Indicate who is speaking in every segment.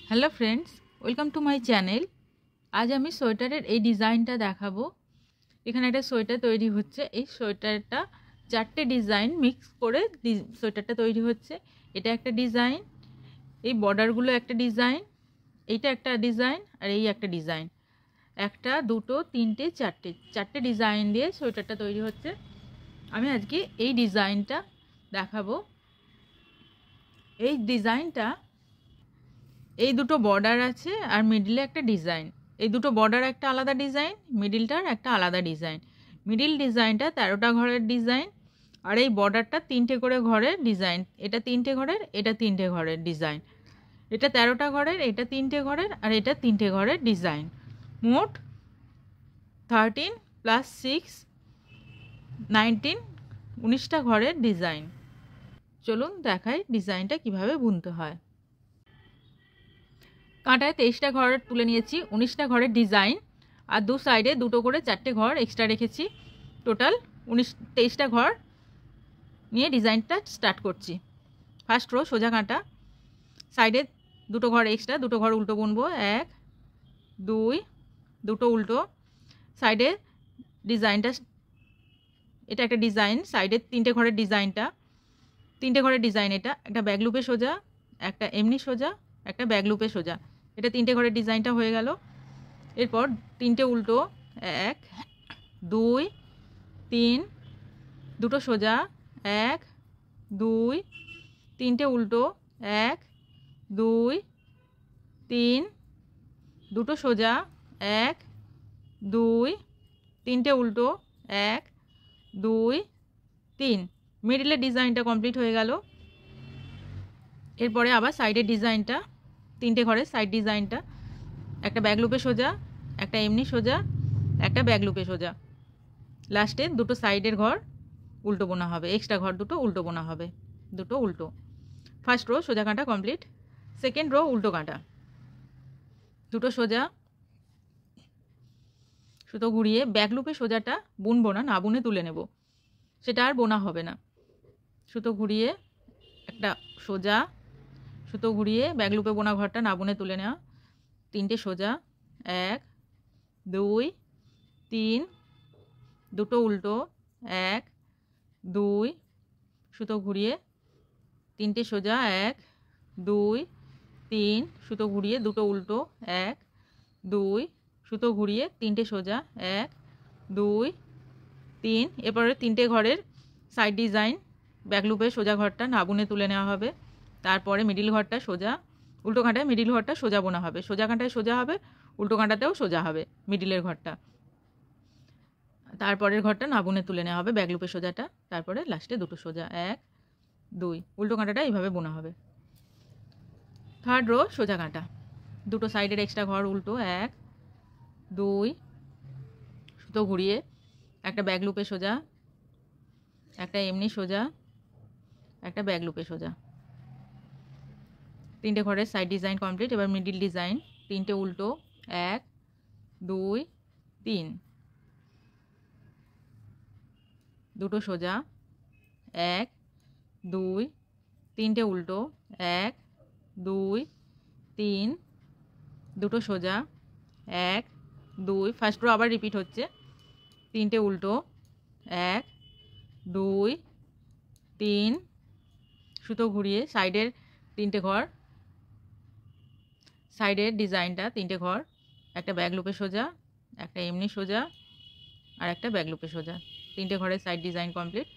Speaker 1: Hello friends, welcome to my channel. আজ আমি সোয়েটারের এই ডিজাইনটা দেখাবো। এখানে একটা সোয়েটার তৈরি হচ্ছে। এই সোয়েটারটা চারটে ডিজাইন মিক্স করে সোয়েটারটা তৈরি হচ্ছে। এটা একটা ডিজাইন, এই বর্ডারগুলো একটা ডিজাইন, এইটা একটা ডিজাইন, আর এই একটা ডিজাইন। একটা, দুটো, তিনটে, চারটে ডিজাইন দিয়ে সোয়েটারটা তৈরি হচ্ছে। আমি আজকে এই ডিজাইনটা দেখাবো। এই ডিজাইনটা, এই দুটো বর্ডার আছে আর মিডিলে একটা ডিজাইন। এই দুটো বর্ডার একটা আলাদা ডিজাইন, মিডিলটার একটা আলাদা ডিজাইন। মিডিল ডিজাইনটা 13টা ঘরের ডিজাইন, আর এই বর্ডারটা 3টে করে ঘরের ডিজাইন। এটা 3টে ঘরের, এটা 3টে ঘরের ডিজাইন। এটা 13টা ঘরের, এটা 3টে ঘরের, আর এটা 3টে ঘরের ডিজাইন। মোট 13 + 6 19, 19টা ঘরের ডিজাইন। চলুন দেখাই ডিজাইনটা কিভাবে বুনতে হয়। কাঁটায় 23টা ঘর তুলে নিয়েছি, 19টা ঘরের ডিজাইন, আর দু সাইডে দুটো করে 4টে ঘর এক্সট্রা রেখেছি। টোটাল 23টা ঘর নিয়ে ডিজাইনটা স্টার্ট করছি। ফার্স্ট রো সোজা কাঁটা, সাইডে দুটো ঘর এক্সট্রা, দুটো ঘর উল্টো বুনবো। 1 2, দুটো উল্টো। সাইডে ডিজাইনটা, এটা একটা ডিজাইন, সাইডে 3টে ঘরের ডিজাইনটা, 3টে ঘরের ডিজাইন। এটা একটা ব্যাক লুপে সোজা, একটা এমনি সোজা, একটা ব্যাক লুপে সোজা। এটা 3টে ঘরের ডিজাইনটা হয়ে গেল। এরপর 3টে উল্টো, 1 2 3, দুটো সোজা, 1 2 3টে উল্টো, 1 2 3, দুটো সোজা, 1 2 3টে উল্টো, 1 2 3। মিডিলের ডিজাইনটা কমপ্লিট হয়ে গেল। এরপরে আবার সাইডের ডিজাইনটা, 3টে ঘরের সাইড ডিজাইনটা, একটা ব্যাক লুপে সোজা, একটা এমনি সোজা, একটা ব্যাক লুপে সোজা। লাস্টে দুটো সাইডের ঘর উল্টো বোনা হবে, এক্সট্রা ঘর দুটো উল্টো বোনা হবে, দুটো উল্টো। ফার্স্ট রো সোজা কাঁটা কমপ্লিট। সেকেন্ড রো উল্টো কাঁটা, দুটো সোজা, সুতো ঘুরিয়ে ব্যাক লুপে সোজাটা বুনবো না, না বুনে তুলে নেব, সেটা আর বোনা হবে না। সুতো ঘুরিয়ে একটা সোজা, সুতো ঘুরিয়ে ব্যাক লুপে বোনা ঘরটা না বুনে তুলে নেওয়া। 3টে সোজা, 1 2 3, দুটো উল্টো, 1 2, সুতো ঘুরিয়ে 3টে সোজা, 1 2 3, সুতো ঘুরিয়ে দুটো উল্টো, 1 2, সুতো ঘুরিয়ে 3টে সোজা, 1 2 3। এরপরে 3টে ঘরের সাইড ডিজাইন, ব্যাক লুপে সোজা ঘরটা না বুনে তুলে নেওয়া হবে। তারপরে মিডিল ঘরটা সোজা, উল্টো কাঁটায় মিডিল ঘরটা সোজা বোনা হবে। সোজা কাঁটায় সোজা হবে, উল্টো কাঁটাতেও সোজা হবে মিডিলের ঘরটা। তারপরের ঘরটা না বুনে তুলে নেওয়া হবে, ব্যাক লুপে সোজাটা। তারপরে লাস্টে দুটো সোজা, 1 2, উল্টো কাঁটাটা এইভাবে বোনা হবে। থার্ড রো সোজা কাঁটা, দুটো সাইডের এক্সট্রা ঘর উল্টো, 1 2, সুতো ঘুরিয়ে একটা ব্যাক লুপে সোজা, একটা এমনি সোজা, একটা ব্যাক লুপে সোজা। 3টে ঘরের সাইড ডিজাইন কমপ্লিট। এবার মিডিল ডিজাইন, 3টে উল্টো, 1 2 3, দুটো সোজা, 1 2 3টে উল্টো, 1 2 3, দুটো সোজা, 1 2। ফার্স্ট রো আবার রিপিট হচ্ছে। 3টে উল্টো, 1 2 3, সুতো ঘুরিয়ে সাইডের 3টে ঘর, সাইডের ডিজাইনটা 3টে ঘর, একটা ব্যাক লুপে সোজা, একটা এমনি সোজা, আর একটা ব্যাক লুপে সোজা। 3টে ঘরের সাইড ডিজাইন কমপ্লিট।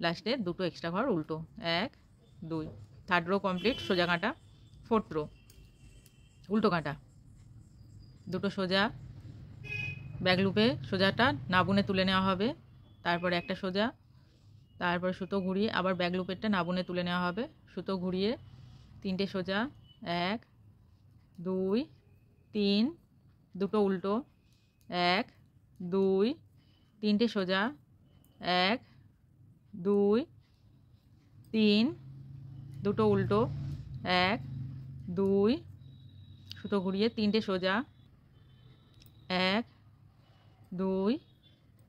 Speaker 1: লাস্টে দুটো এক্সট্রা ঘর উল্টো, 1 2। থার্ড রো কমপ্লিট সোজা কাঁটা। ফোর্থ রো উল্টো কাঁটা, দুটো সোজা, ব্যাক লুপে সোজাটা না বুনে তুলে নেওয়া হবে। তারপরে একটা সোজা, তারপরে সুতো ঘুরিয়ে আবার ব্যাক লুপেরটা না বুনে তুলে নেওয়া হবে। সুতো ঘুরিয়ে 3টে সোজা, 1 2 3, দুটো উল্টো, 1 2 3টে সোজা, 1 2 3, দুটো উল্টো, 1 2, সুতো ঘুরিয়ে 3টে সোজা, 1 2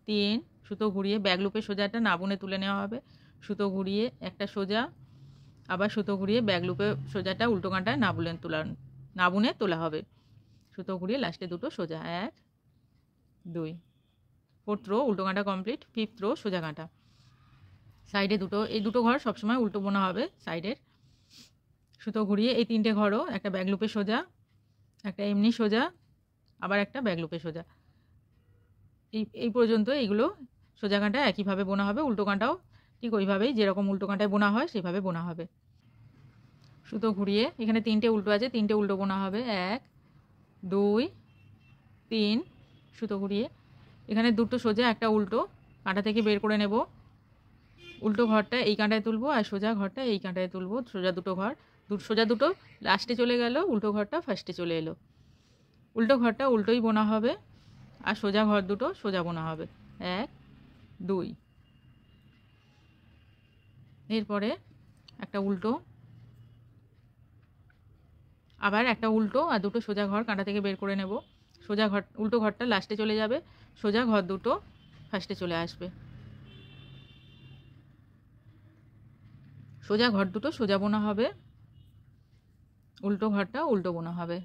Speaker 1: 3, সুতো ঘুরিয়ে ব্যাক লুপে সোজাটা না বুনে তুলে নেওয়া হবে। সুতো ঘুরিয়ে একটা সোজা, আবার সুতো ঘুরিয়ে ব্যাক লুপে সোজাটা উল্টো কাঁটায় না বুনে না বুনে তোলা হবে। সুতো ঘুরিয়ে লাস্টে দুটো সোজা, 1 2। 4th রো উল্টো কাঁটা কমপ্লিট। 5th রো সোজা কাঁটা। সাইডে দুটো, এই দুটো ঘর সবসময় উল্টো বোনা হবে সাইডের। সুতো ঘুরিয়ে এই 3টে ঘরও একটা ব্যাক লুপে সোজা, একটা এমনি সোজা, আবার একটা ব্যাক লুপে সোজা। এই পর্যন্ত এইগুলো সোজা কাঁটা একইভাবে বোনা হবে। উল্টো কাঁটাও ঠিক ওইভাবেই, যেরকম উল্টো কাঁটায় বোনা হয় সেভাবে বোনা হবে। সুতো ঘুরিয়ে এখানে 3টে উল্টো আছে, 3টে উল্টো বোনা হবে, 1 2 3। সুতো ঘুরিয়ে এখানে দুটো সোজা একটা উল্টো কাঁটা থেকে বের করে নেব। উল্টো ঘরটা এই কাঁটায় তুলবো আর সোজা ঘরটা এই কাঁটায় তুলবো। সোজা দুটো ঘর, সোজা দুটো লাস্টে চলে গেল, উল্টো ঘরটা ফার্স্টে চলে এলো। উল্টো ঘরটা উল্টোই বোনা হবে আর সোজা ঘর দুটো সোজা বোনা হবে, 1 2। এরপরে একটা উল্টো, আবার একটা উল্টো আর দুটো সোজা ঘর কাঁটা থেকে বের করে নেব। সোজা ঘর, উল্টো ঘরটা লাস্টে চলে যাবে, সোজা ঘর দুটো ফার্স্টে চলে আসবে। সোজা ঘর দুটো সোজা বোনা হবে, উল্টো ঘরটা উল্টো বোনা হবে।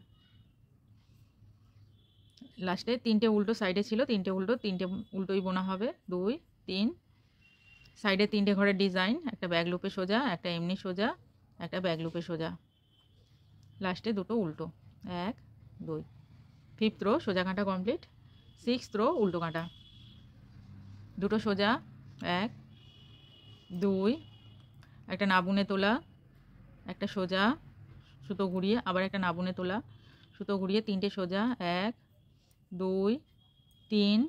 Speaker 1: লাস্টে 3টে উল্টো সাইডে ছিল, 3টে উল্টোই বোনা হবে, 2 3। সাইডে 3টে ঘরের ডিজাইন, একটা ব্যাক লুপে সোজা, একটা এমনি সোজা, একটা ব্যাক লুপে সোজা। লাস্টে দুটো উল্টো, 1 2। 5th রো সোজা কাঁটা কমপ্লিট। 6th রো উল্টো কাঁটা, দুটো সোজা, 1 2, একটা না বুনে তোলা, একটা সোজা, সুতো ঘুরিয়ে আবার একটা না বুনে তোলা, সুতো ঘুরিয়ে 3টে সোজা, 1 2 3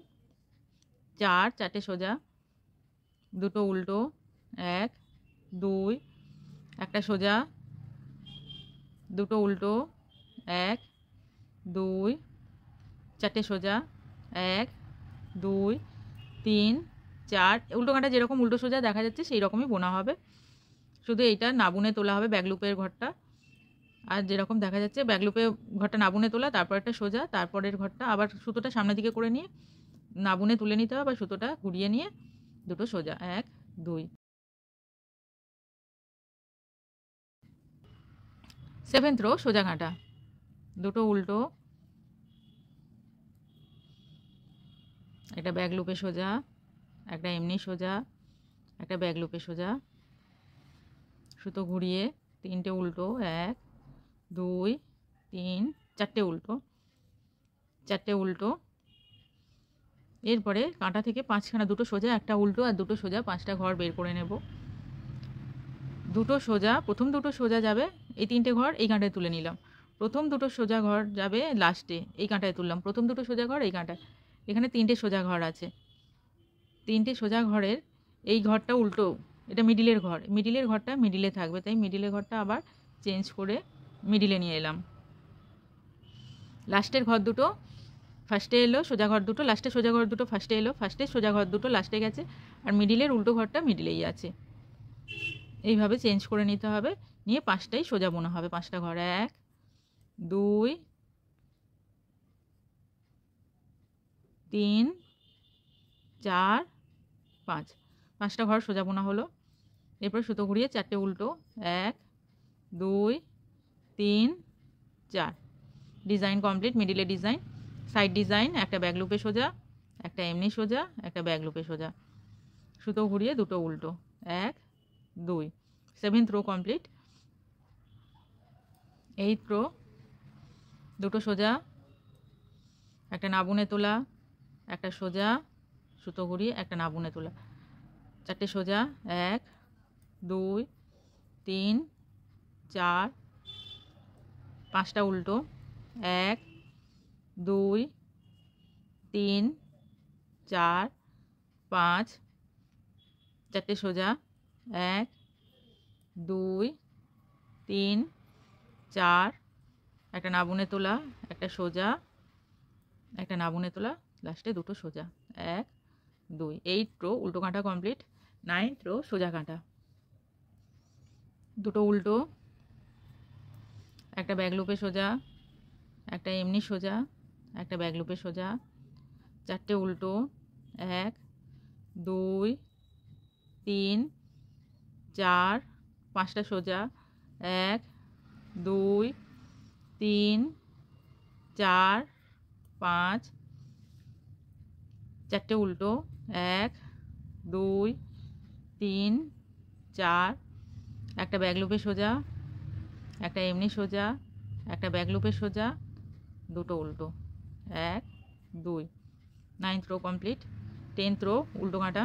Speaker 1: 4, 4টে সোজা, দুটো উল্টো, 1 2, একটা সোজা, দুটো উল্টো, 1 2 4টে সোজা, 1 2 3 4। উল্টো কাঁটা যেরকম উল্টো সোজা দেখা যাচ্ছে সেই রকমই বোনা হবে, শুধু এইটা না বুনে তোলা হবে ব্যাক লুপের ঘরটা। আর যেরকম দেখা যাচ্ছে ব্যাক লুপে ঘরটা না বুনে তোলা, তারপর একটা সোজা, তারপরের ঘরটা আবার সুতোটা সামনের দিকে করে নিয়ে না বুনে তুলে নিতে হবে, আবার সুতোটা ঘুরিয়ে নিয়ে দুটো সোজা, 1 2। 7th রো সোজা কাঁটা, দুটো উল্টো, একটা ব্যাক লুপে সোজা, একটা এমনি সোজা, একটা ব্যাক লুপে সোজা, সুতো ঘুরিয়ে 3টে উল্টো, 1 2 3 4টে উল্টো, 4টে উল্টো। এরপরে কাঁটা থেকে 5খানা, দুটো সোজা একটা উল্টো আর দুটো সোজা, 5টা ঘর বের করে নেব। দুটো সোজা, প্রথম দুটো সোজা যাবে এই 3টে ঘর এই কাঁটায় তুলে নিলাম। প্রথম দুটো সোজা ঘর যাবে লাস্টে, এই কাঁটায় তুললাম। প্রথম দুটো সোজা ঘর এই কাঁটায়, এখানে 3টে সোজা ঘর আছে। 3টে সোজা ঘরের এই ঘরটা উল্টো, এটা মিডিলের ঘর, মিডিলের ঘরটা মিডিলে থাকবে, তাই মিডিলের ঘরটা আবার চেঞ্জ করে মিডিলে নিয়ে এলাম। লাস্টের ঘর দুটো ফার্স্টে এলো, সোজা ঘর দুটো লাস্টে, সোজা ঘর দুটো ফার্স্টে এলো, ফার্স্টে সোজা ঘর দুটো লাস্টে গেছে, আর মিডিলের উল্টো ঘরটা মিডিলেই আছে। এইভাবে চেঞ্জ করে নিতে হবে, নিয়ে 5টাই সোজা বোনা হবে, 5টা ঘর, 1 2 3 4 5। 5টা ঘর সোজা বোনা হলো। এরপর সুতো ঘুরিয়ে 4টে উল্টো, 1 2 3 4। Design complete. মিডিলে ডিজাইন, সাইড ডিজাইন, একটা ব্যাক লুপে সোজা, একটা এমনি সোজা, একটা ব্যাক লুপে সোজা, সুতো ঘুরিয়ে দুটো উল্টো, 1 2। 7th rho complete. 8th rho দুটো সোজা, একটা না বুনে তোলা, একটা সোজা, সুতো ঘুরিয়ে একটা না বুনে তোলা, 4টে সোজা, 1 2 3 4, 5টা উল্টো, 1 2 3 4 5, 4টে সোজা, 1 2 3 4, একটা না বুনে তোলা, একটা সোজা, একটা না বুনে তোলা, লাস্টে দুটো সোজা, 1 2। 8th রো উল্টো কাঁটা কমপ্লিট। 9th রো সোজা কাঁটা, দুটো উল্টো, একটা ব্যাক লুপে সোজা, একটা এমনি সোজা, একটা ব্যাক লুপে সোজা, 4টে উল্টো, 1 2 3 4, 5টা সোজা, 1 2 3 4 5 চারটে উল্টো 1 2 3 4 একটা ব্যাক লুপে সোজা, একটা এমনি সোজা, একটা ব্যাক লুপে সোজা, দুটো উল্টো 1 2। 9th rho complete. 10th rho উল্টো কাঁটা,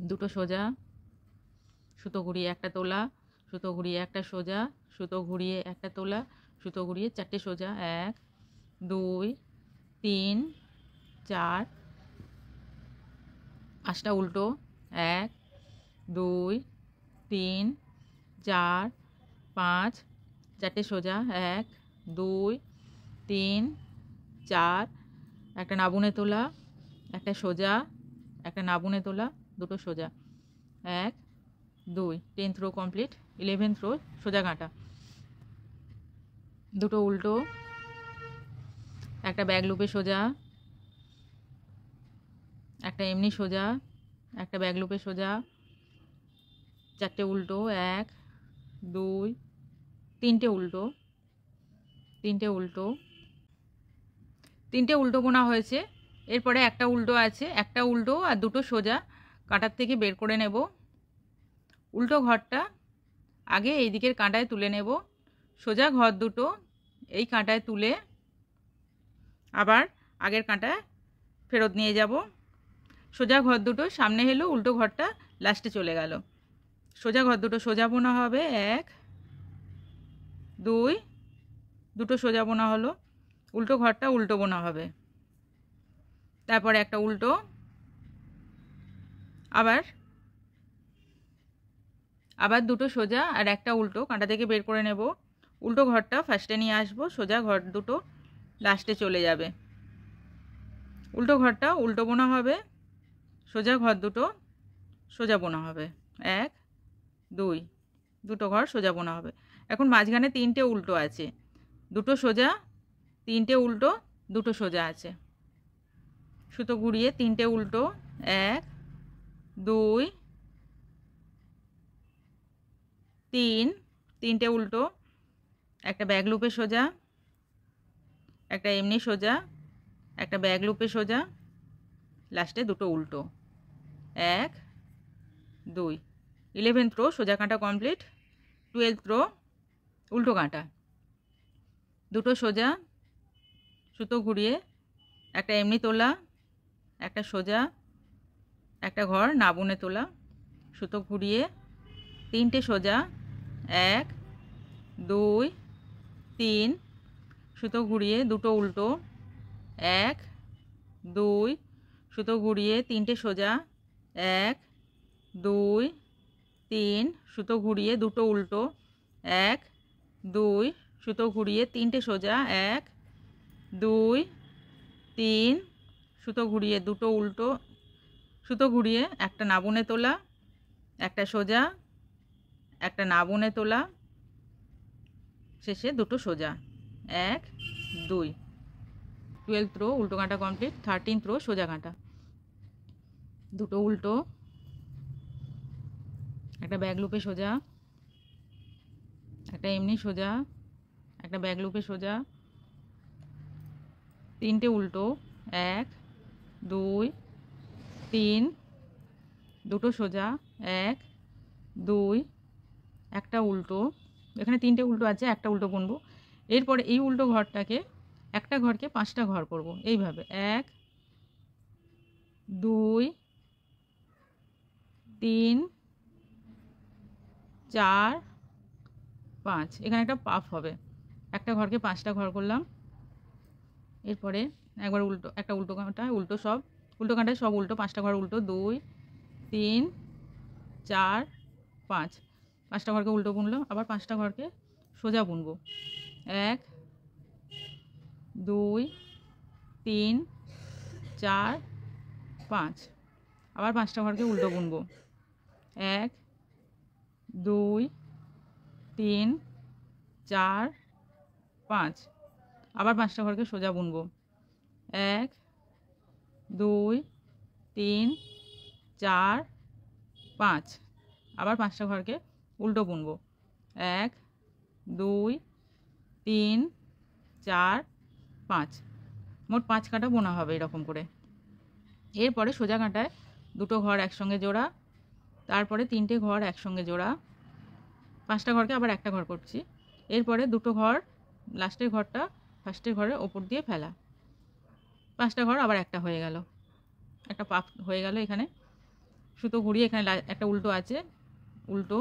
Speaker 1: দুটো সোজা, সুতো ঘুরিয়ে একটা তোলা, সুতো ঘুরিয়ে একটা সোজা, সুতো ঘুরিয়ে একটা তোলা, সুতো ঘুরিয়ে চারটে সোজা 1 2 3 4 5টা উল্টো 1 2 3 4 5 চারটে সোজা 1 2 3 4 একটা নাবুনে তোলা, একটা সোজা, একটা নাবুনে তোলা, দুটো সোজা 1 2। 10th rho complete. 11th rho সোজা কাঁটা, দুটো উল্টো, একটা ব্যাক লুপে সোজা, একটা এমনি সোজা, একটা ব্যাক লুপে সোজা, চারটে উল্টো 1 2 তিনটে উল্টো, তিনটে উল্টো, তিনটে উল্টো বোনা হয়েছে। এরপরে একটা উল্টো আছে, একটা উল্টো আর দুটো সোজা কাঁটার থেকে বের করে নেব। উল্টো ঘরটা আগে এই দিকের কাঁটায় তুলে নেব, সোজা ঘর দুটো এই কাঁটায় তুলে আবার আগের কাঁটায় ফেরত নিয়ে যাব। সোজা ঘর দুটো সামনে এলো, উল্টো ঘরটা লাস্টে চলে গেল। সোজা ঘর দুটো সোজা বোনা হবে 1 2, দুটো সোজা বোনা হলো, উল্টো ঘরটা উল্টো বোনা হবে, তারপরে একটা উল্টো, আবার দুটো সোজা আর একটা উল্টো কাঁটা থেকে বের করে নেব। উল্টো ঘরটা ফার্স্টে নিয়ে আসবো, সোজা ঘর দুটো লাস্টে চলে যাবে। উল্টো ঘরটা উল্টো বোনা হবে, সোজা ঘর দুটো সোজা বোনা হবে 1 2, দুটো ঘর সোজা বোনা হবে। এখন মাঝখানে তিনটে উল্টো আছে, দুটো সোজা, তিনটে উল্টো, দুটো সোজা আছে, সুতো ঘুরিয়ে তিনটে উল্টো 1 2 3, তিনটে উল্টো, একটা ব্যাক লুপে সোজা, একটা এমনি সোজা, একটা ব্যাক লুপে সোজা, লাস্টে দুটো উল্টো 1 2। 11th রো সোজা কাঁটা কমপ্লিট। 12th রো উল্টো কাঁটা, দুটো সোজা, সুতো ঘুরিয়ে একটা এমনি তোলা, একটা সোজা, একটা ঘর না বুনে তোলা, সুতো ঘুরিয়ে তিনটে সোজা 1 2 3, সুতো ঘুরিয়ে দুটো উল্টো 1 2, সুতো ঘুরিয়ে তিনটে সোজা 1 2 3, সুতো ঘুরিয়ে দুটো উল্টো 1 2, সুতো ঘুরিয়ে তিনটে সোজা 1 2 3, সুতো ঘুরিয়ে দুটো উল্টো, সুতো ঘুরিয়ে একটা না বুনে তোলা, একটা সোজা, একটা না বুনে তোলা, শেষে দুটো সোজা 1 2। 12th রো উল্টো কাঁটা কমপ্লিট। 13th রো সোজা কাঁটা, দুটো উল্টো, একটা ব্যাক লুপে সোজা, একটা এমনি সোজা, একটা ব্যাক লুপে সোজা, তিনটে উল্টো 1 2 3, দুটো সোজা 1 2, একটা উল্টো, এখানে তিনটে উল্টো আছে, একটা উল্টো বুনবো। এরপরে এই উল্টো ঘরটাকে, একটা ঘরকে 5টা ঘর করব এইভাবে 1 2 3 4 5, এখানে একটা পাফ হবে, একটা ঘরকে 5টা ঘর করলাম। এরপরে একবার উল্টো, একটা উল্টো কাঁটায় উল্টো, সব উল্টো কাঁটায় সব উল্টো, 5টা ঘর উল্টো 2 3 4 5, 5টা ঘরকে উল্টো বুনলাম, আবার 5টা ঘরকে সোজা বুনবো 1 2 3 4 5, আবার 5টা ঘরকে উল্টো বুনবো 1 2 3 4 5, আবার 5টা ঘরকে সোজা বুনবো 1 2 3 4 5, আবার 5টা ঘরকে উল্টো বুনবো 1 2 3 4 5, মোট 5 কাটা বোনা হবে এরকম করে। এরপরে সোজা কাঁটায় দুটো ঘর একসঙ্গে জোড়া, তারপরে 3টে ঘর একসঙ্গে জোড়া, 5টা ঘরকে আবার একটা ঘর করছি। এরপরে দুটো ঘর, লাস্টের ঘরটা ফার্স্টের ঘরের ওপর দিয়ে ফেলা, 5টা ঘর আবার একটা হয়ে গেল, একটা পাপ হয়ে গেল। এখানে সুতো ঘুরিয়ে এখানে একটা উল্টো আছে, উল্টো,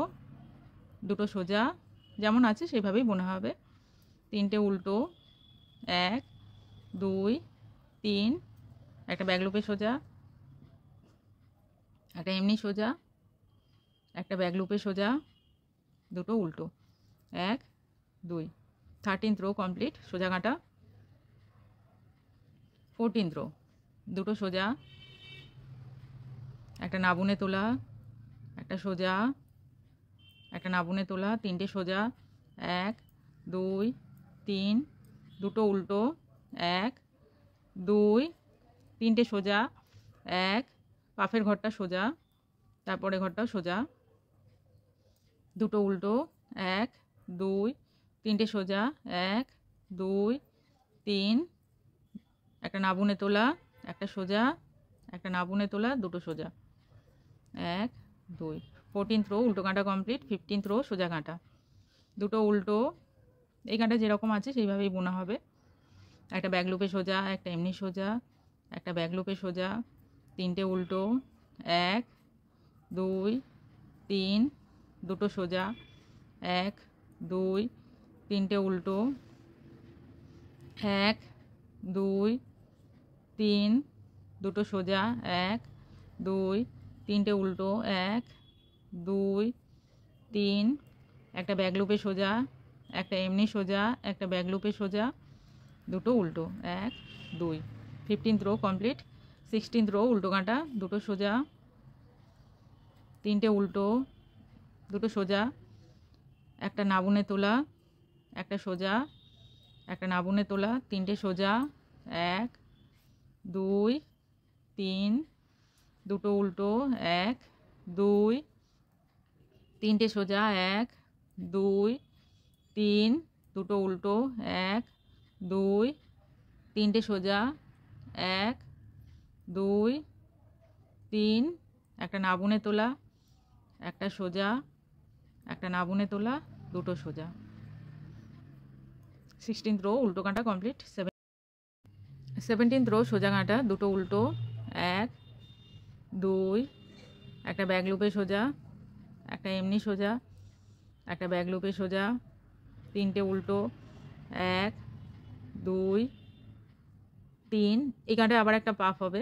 Speaker 1: দুটো সোজা, যেমন আছে সেইভাবেই বোনা হবে। 3টে উল্টো, 1 2 3, একটা ব্যাক লুপে সোজা, একটা এমনি সোজা, একটা ব্যাক লুপে সোজা, দুটো উল্টো, 1 2, 13th রো কমপ্লিট। সোজা কাঁটা। 14th রো, দুটো সোজা, একটা না বুনে তোলা, একটা সোজা, একটা না বুনে তোলা, 3টে সোজা, 1 2 3, দুটো উল্টো, 1 2, 3টে সোজা, 1, পাফের ঘরটা সোজা, তারপরে ঘরটাও সোজা, দুটো উল্টো, 1 2, 3টে সোজা, 1 2 3, একটা না বুনে তোলা, একটা সোজা, একটা না বুনে তোলা, দুটো সোজা, 1 2। 14th রো উল্টো কাঁটা কমপ্লিট। 15th রো সোজা কাঁটা, দুটো উল্টো, এই কাঁটা যেরকম আছে সেইভাবেই বোনা হবে। একটা ব্যাক লুপে সোজা, একটা এমনি সোজা, একটা ব্যাক লুপে সোজা, 3টে উল্টো, 1 2 3, দুটো সোজা, 1 2 3টে উল্টো, 1 2 3, দুটো সোজা, 1 2 3টে উল্টো, 1 2 3, একটা ব্যাক লুপে সোজা, একটা এমনি সোজা, একটা ব্যাক লুপে সোজা, দুটো উল্টো, 1 2। 15th rho complete. 16th rho উল্টো কাঁটা, দুটো সোজা, 3টে উল্টো, দুটো সোজা, একটা না বুনে তোলা, একটা সোজা, একটা না বুনে তোলা, 3টে সোজা, 1 2 3, দুটো উল্টো, 1 2 3টে সোজা, 1 2 3, দুটো উল্টো, 1 2 3টে সোজা, 1 2 3, একটা না বুনে তোলা, একটা সোজা, একটা না বুনে তোলা, দুটো সোজা। 16th রো উল্টো কাঁটা কমপ্লিট। 17th রো সোজা কাঁটা, দুটো উল্টো, 1 2, একটা ব্যাক লুপে সোজা, একটা এমনি সোজা, একটা ব্যাক লুপে সোজা, 3টে উল্টো, 1 2 3, এই কাঁটায় আবার একটা পাফ হবে,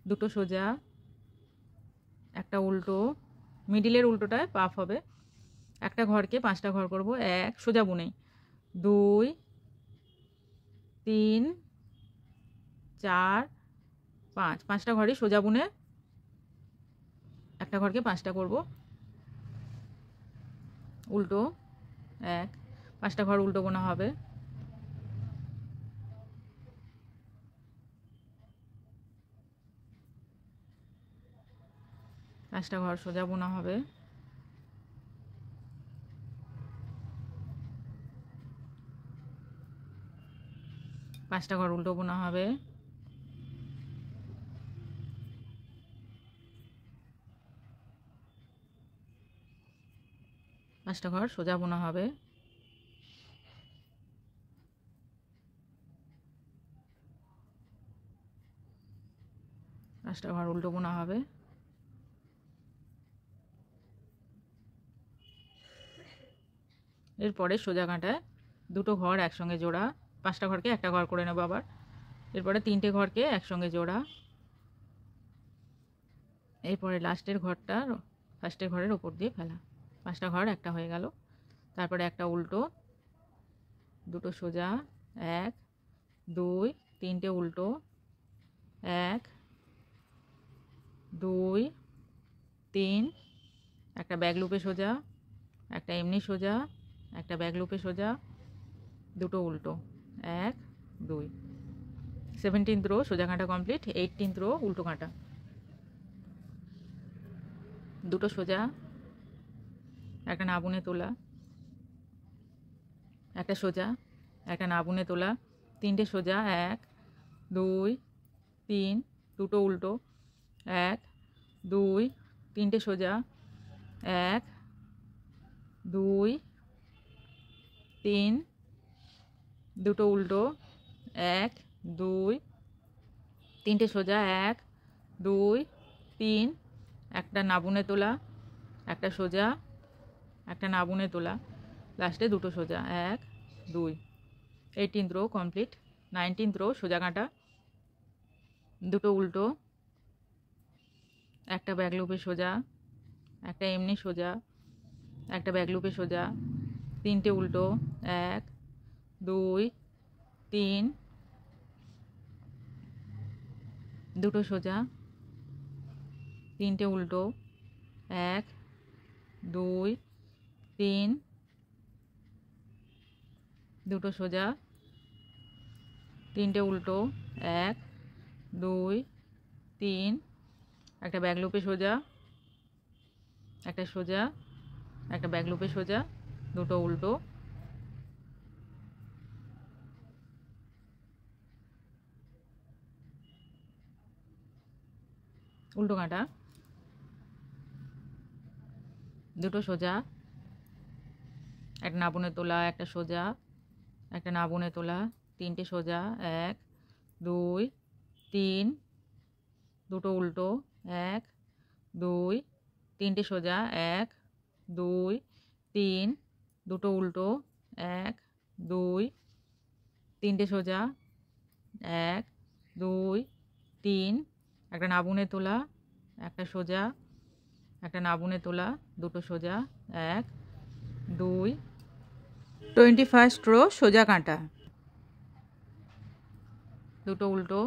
Speaker 1: দুটো সোজা, একটা উল্টো, মিডিলের উল্টোটায় পাফ হবে। একটা ঘরকে 5টা ঘর করব, 1 সোজা বুনেই, 2 3 4 5, 5টা ঘরই সোজা বুনে একটা ঘরকে 5টা করব, উল্টো, 1, 5টা ঘর উল্টো বোনা হবে, পাঁচটা ঘর সোজা বোনা হবে, পাঁচটা ঘর উল্টো বোনা হবে, পাঁচটা ঘর সোজা বোনা হবে, পাঁচটা ঘর উল্টো বোনা হবে, এরপরে সোজা কাঁটায় দুটো ঘর একসঙ্গে জোড়া, 5টা ঘরকে একটা ঘর করে নেব আবার, এরপরে 3টে ঘরকে একসঙ্গে জোড়া, এরপরে লাস্টের ঘরটা ফার্স্টের ঘরের ওপর দিয়ে ফেলা, 5টা ঘর একটা হয়ে গেল। তারপরে একটা উল্টো, দুটো সোজা, 1 2 3টে উল্টো, 1 2 3, একটা ব্যাক লুপে সোজা, একটা এমনি সোজা, একটা ব্যাক লুপে সোজা, দুটো উল্টো, 1 2। 17th রো সোজা কাঁটা কমপ্লিট। 18th রো উল্টো কাঁটা, দুটো সোজা, একটা না বুনে তোলা, একটা সোজা, একটা না বুনে তোলা, তিনটে সোজা, 1 2 3, দুটো উল্টো, 1 2 তিনটে সোজা, 1 2 3, দুটো উল্টো, 1 2 তিনটে সোজা, 1 2 3, একটা না বুনে তোলা, একটা সোজা, একটা না বুনে তোলা, লাস্টে দুটো সোজা, 1 2। 18th rho complete. 19th rho সোজা কাঁটা, দুটো উল্টো, একটা ব্যাক লুপে সোজা, একটা এমনি সোজা, একটা ব্যাক লুপে সোজা, তিনটে উল্টো, 1 2 3, দুটো সোজা, তিনটে উল্টো, 1 2 3, দুটো সোজা, তিনটে উল্টো, 1 2 3, একটা ব্যাক লুপে সোজা, একটা সোজা, একটা ব্যাক লুপে সোজা, দুটো উল্টো, উল্টো কাঁটা, দুটো সোজা, একটা না বুনে তোলা, একটা সোজা, একটা না বুনে তোলা, তিনটে সোজা, 1 2 3, দুটো উল্টো, 1 2 তিনটে সোজা, 1 2 3, দুটো উল্টো, 1 2 তিনটে সোজা, 1 2 3, একটা না বুনে তোলা, একটা সোজা, একটা না বুনে তোলা, দুটো সোজা, 1 2। 21st রো সোজা কাঁটা, দুটো উল্টো,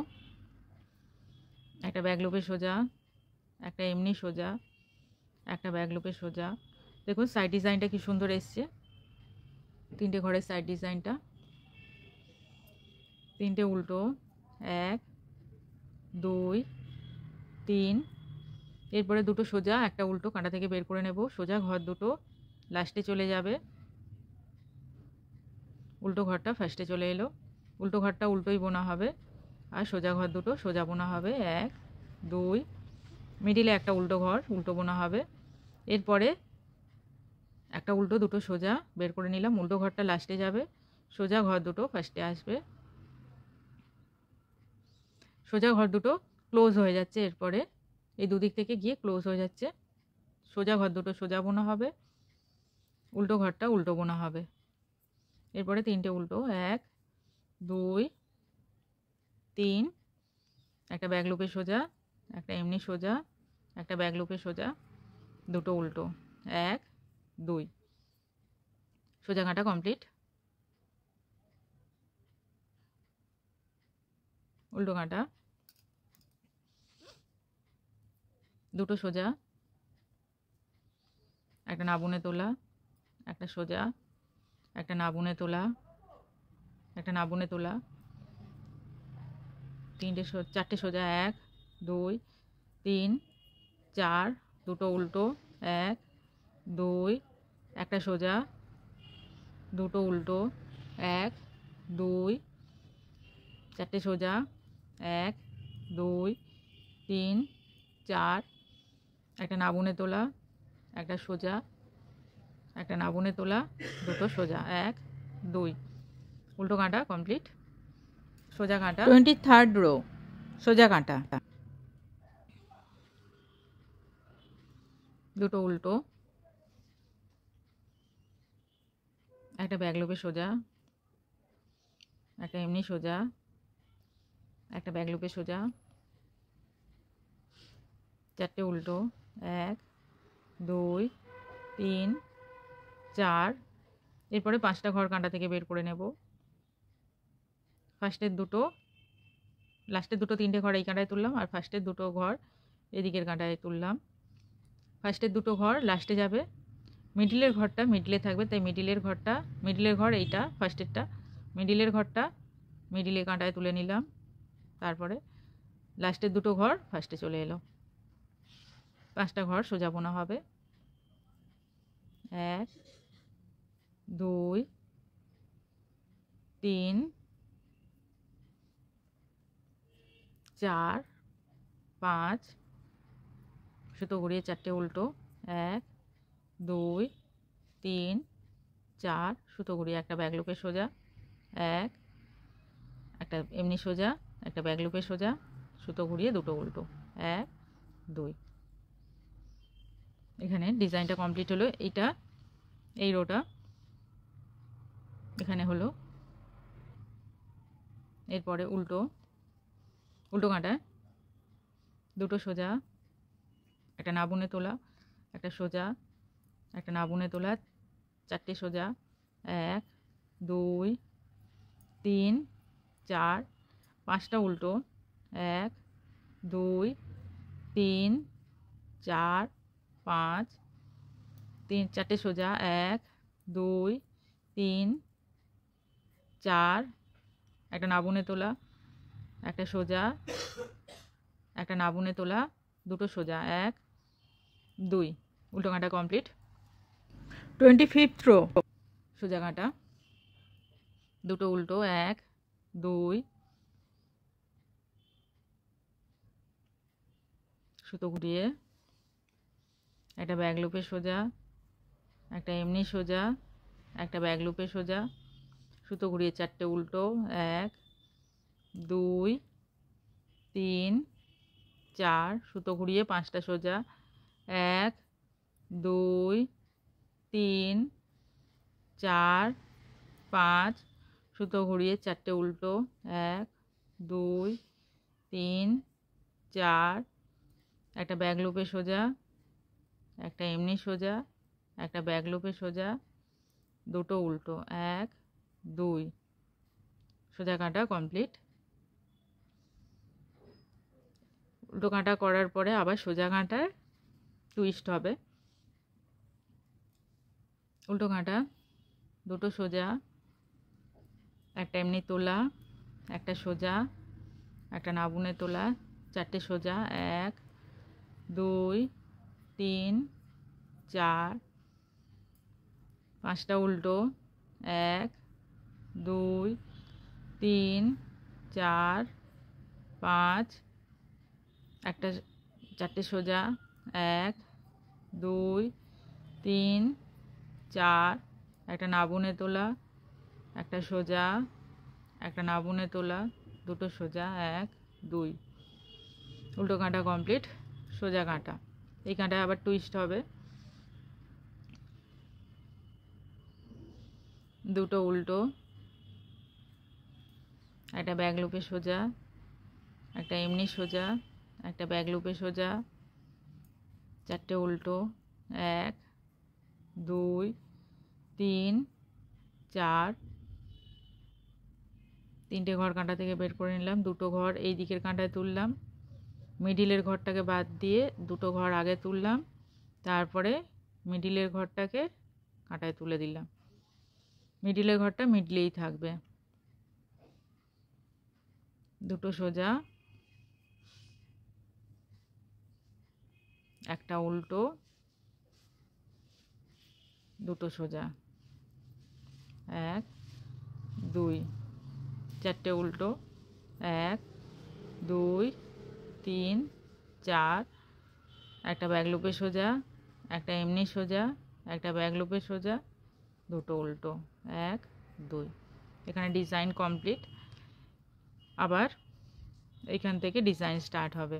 Speaker 1: একটা ব্যাক লুপে সোজা, একটা এমনি সোজা, একটা ব্যাক লুপে সোজা। দেখুন সাইড ডিজাইনটা কি সুন্দর এসছে, তিনটে ঘরের সাইড ডিজাইনটা, তিনটে উল্টো, 1 2 3, এরপরে দুটো সোজা, একটা উল্টো কাঁটা থেকে বের করে নেব, সোজা ঘর দুটো লাস্টে চলে যাবে, উল্টো ঘরটা ফার্স্টে চলে এলো, উল্টো ঘরটা উল্টোই বোনা হবে, আর সোজা ঘর দুটো সোজা বোনা হবে, 1 2, মিডিলে একটা উল্টো ঘর উল্টো বোনা হবে, এরপরে একটা উল্টো দুটো সোজা বের করে নিলাম, উল্টো ঘরটা লাস্টে যাবে, সোজা ঘর দুটো ফার্স্টে আসবে, সোজা ঘর দুটো ক্লোজ হয়ে যাচ্ছে, এরপরে এই দুদিক থেকে গিয়ে ক্লোজ হয়ে যাচ্ছে, সোজা ঘর দুটো সোজা বোনা হবে, উল্টো ঘরটা উল্টো বোনা হবে, এরপরে তিনটে উল্টো, 1 2 3, একটা ব্যাক লুপে সোজা, একটা এমনি সোজা, একটা ব্যাক লুপে সোজা, দুটো উল্টো, 1 2, সোজা কাঁটা কমপ্লিট। উল্টো কাঁটা, দুটো সোজা, একটা না বুনে তোলা, একটা সোজা, একটা না বুনে তোলা, একটা না বুনে তোলা, চারটে সোজা, 1 2 3 4, দুটো উল্টো, 1 2, একটা সোজা, দুটো উল্টো, 1 2, চারটে সোজা, 1 2 3 4, একটা না বুনে তোলা, একটা সোজা, একটা না বুনে তোলা, দুটো সোজা, 1 2, উল্টো কাঁটা কমপ্লিট। সোজা কাঁটা, 23rd রো সোজা কাঁটা, দুটো উল্টো, একটা ব্যাক লুপে সোজা, একটা এমনি সোজা, একটা ব্যাক লুপে সোজা, চারটে উল্টো, 1 2 3 4, এরপরে পাঁচটা ঘর কাঁটা থেকে বের করে নেব, ফার্স্টের দুটো, লাস্টের দুটো তিনটে ঘর এই কাঁটায় তুললাম, আর ফার্স্টের দুটো ঘর এদিকের কাঁটায় তুললাম, ফার্স্টের দুটো ঘর লাস্টে যাবে, মিডিলের ঘরটা মিডিলে থাকবে, তাই মিডিলের ঘর এইটা ফার্স্টেরটা, মিডিলের ঘরটা মিডিলে কাঁটায় তুলে নিলাম, তারপরে লাস্টের দুটো ঘর ফার্স্টে চলে এলো, পাঁচটা ঘর সোজা বোনা হবে, 1 2 3 4 5 সুতো ঘুরিয়ে 4টে উল্টো 1 2 3 4 সুতো ঘুরিয়ে একটা ব্যাক লুপে সোজা 1 একটা এমনি সোজা একটা ব্যাক লুপে সোজা সুতো ঘুরিয়ে দুটো উল্টো 1 2। এখানে ডিজাইনটা কমপ্লিট হলো। এইটা এই রোটা এখানে হলো। এরপরে উল্টো কাঁটা দুটো সোজা একটা না বুনে তোলা একটা সোজা একটা না বুনে তোলা 4টে সোজা 1 2 3 4 5টা উল্টো 1 2 3 4 5 3 4টে সোজা 1 2 3 4 একটা না বুনে তোলা একটা সোজা একটা না বুনে তোলা দুটো সোজা 1 2 উল্টো কাঁটা কমপ্লিট। 25th রো সোজা কাঁটা দুটো উল্টো 1 2 সুতো ঘুরিয়ে একটা ব্যাক লুপে সোজা একটা এমনি সোজা একটা ব্যাক লুপে সোজা সুতো ঘুরিয়ে 4টে উল্টো 1 2 3 4 সুতো ঘুরিয়ে 5টা সোজা 1 2 3 4 5 সুতো ঘুরিয়ে 4টে উল্টো 1 2 3 4 একটা ব্যাক লুপে সোজা একটা এমনি সোজা একটা ব্যাক লুপে সোজা দুটো উল্টো 1 2 সোজা কাঁটা কমপ্লিট। উল্টো কাঁটা করার পরে আবার সোজা কাঁটার টুইস্ট হবে। উল্টো কাঁটা দুটো সোজা একটা এমনি তোলা একটা সোজা একটা না বুনে তোলা 4টে সোজা 1 2 3 4 5টা উল্টো 1 2 3 4 5 একটা 4টে সোজা 1 2 3 4 একটা না বুনে তোলা একটা সোজা একটা না বুনে তোলা দুটো সোজা 1 2 উল্টো কাঁটা কমপ্লিট। সোজা কাঁটা এই কাঁটায় আবার টুইস্ট হবে। দুটো উল্টো একটা ব্যাক লুপে সোজা একটা এমনি সোজা একটা ব্যাক লুপে সোজা 4টে উল্টো 1 2 3 4 3টে ঘর কাঁটা থেকে বের করে নিলাম দুটো ঘর এই দিকের কাঁটায় তুললাম মিডিলের ঘরটাকে বাদ দিয়ে দুটো ঘর আগে তুললাম তারপরে মিডিলের ঘরটাকে কাঁটায় তুলে দিলাম মিডিলের ঘরটা মিডলেই থাকবে দুটো সোজা একটা উল্টো দুটো সোজা 1 2 4টে উল্টো 1 2 3 4 একটা ব্যাক লুপে সোজা একটা এমনি সোজা একটা ব্যাক লুপে সোজা দুটো উল্টো 1 2 এখানে ডিজাইন কমপ্লিট। আবার এইখান থেকে ডিজাইন স্টার্ট হবে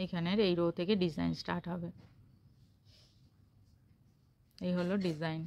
Speaker 1: এইখানের এই রো থেকে ডিজাইন স্টার্ট হবে এই হলো ডিজাইন।